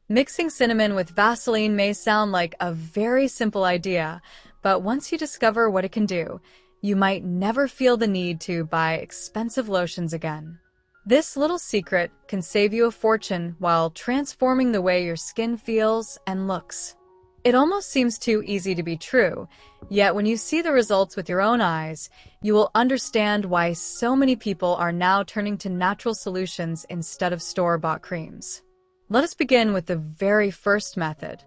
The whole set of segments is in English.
Mixing cinnamon with Vaseline may sound like a very simple idea, but once you discover what it can do, you might never feel the need to buy expensive lotions again. This little secret can save you a fortune while transforming the way your skin feels and looks. It almost seems too easy to be true, yet when you see the results with your own eyes, you will understand why so many people are now turning to natural solutions instead of store-bought creams. Let us begin with the very first method.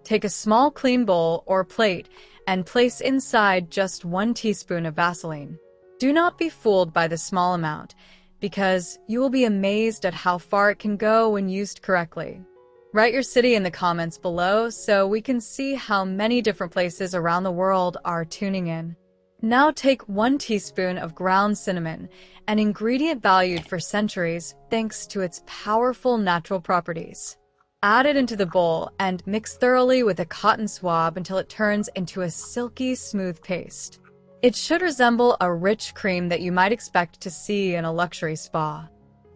Take a small clean bowl or plate and place inside just 1 teaspoon of Vaseline. Do not be fooled by the small amount, because you will be amazed at how far it can go when used correctly. Write your city in the comments below so we can see how many different places around the world are tuning in. Now take 1 teaspoon of ground cinnamon, an ingredient valued for centuries thanks to its powerful natural properties. Add it into the bowl and mix thoroughly with a cotton swab until it turns into a silky, smooth paste. It should resemble a rich cream that you might expect to see in a luxury spa.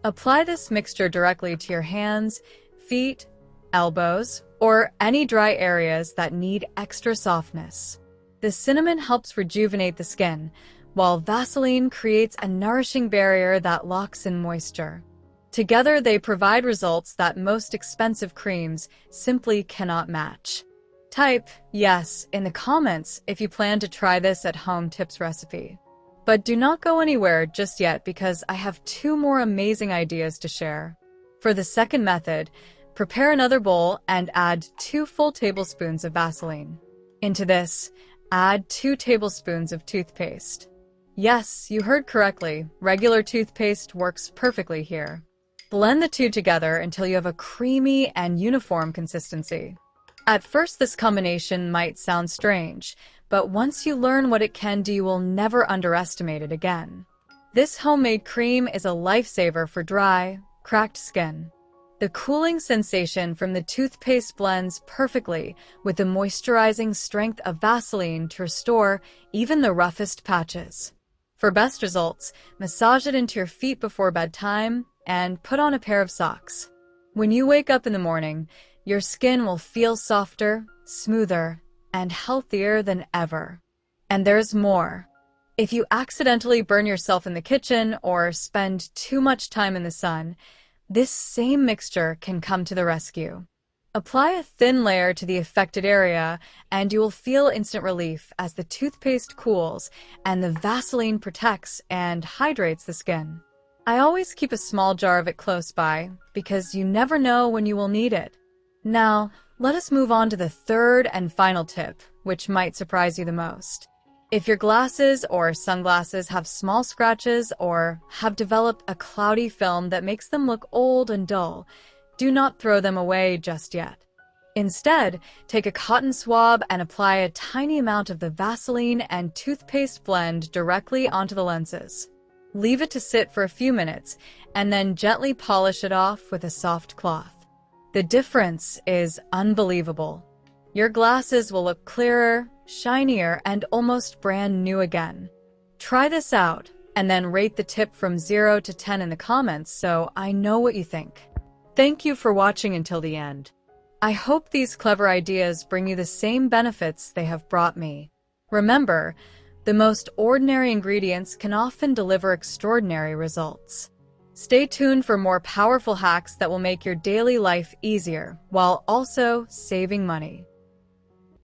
Apply this mixture directly to your hands, feet, elbows, or any dry areas that need extra softness. The cinnamon helps rejuvenate the skin, while Vaseline creates a nourishing barrier that locks in moisture. Together, they provide results that most expensive creams simply cannot match. Type yes in the comments if you plan to try this at home tips recipe. But do not go anywhere just yet because I have 2 more amazing ideas to share. For the second method, prepare another bowl and add 2 full tablespoons of Vaseline. Into this, add 2 tablespoons of toothpaste. Yes, you heard correctly. Regular toothpaste works perfectly here. Blend the 2 together until you have a creamy and uniform consistency. At first, this combination might sound strange, but once you learn what it can do, you will never underestimate it again. This homemade cream is a lifesaver for dry, cracked skin. The cooling sensation from the toothpaste blends perfectly with the moisturizing strength of Vaseline to restore even the roughest patches. For best results, massage it into your feet before bedtime and put on a pair of socks. When you wake up in the morning, your skin will feel softer, smoother, and healthier than ever. And there's more. If you accidentally burn yourself in the kitchen or spend too much time in the sun, this same mixture can come to the rescue. Apply a thin layer to the affected area, and you will feel instant relief as the toothpaste cools and the Vaseline protects and hydrates the skin. I always keep a small jar of it close by because you never know when you will need it. Now, let us move on to the third and final tip, which might surprise you the most. If your glasses or sunglasses have small scratches or have developed a cloudy film that makes them look old and dull, do not throw them away just yet. Instead, take a cotton swab and apply a tiny amount of the Vaseline and toothpaste blend directly onto the lenses. Leave it to sit for a few minutes and then gently polish it off with a soft cloth. The difference is unbelievable. Your glasses will look clearer, shinier, and almost brand new again. Try this out, and then rate the tip from 0 to 10 in the comments so I know what you think. Thank you for watching until the end. I hope these clever ideas bring you the same benefits they have brought me. Remember, the most ordinary ingredients can often deliver extraordinary results. Stay tuned for more powerful hacks that will make your daily life easier while also saving money.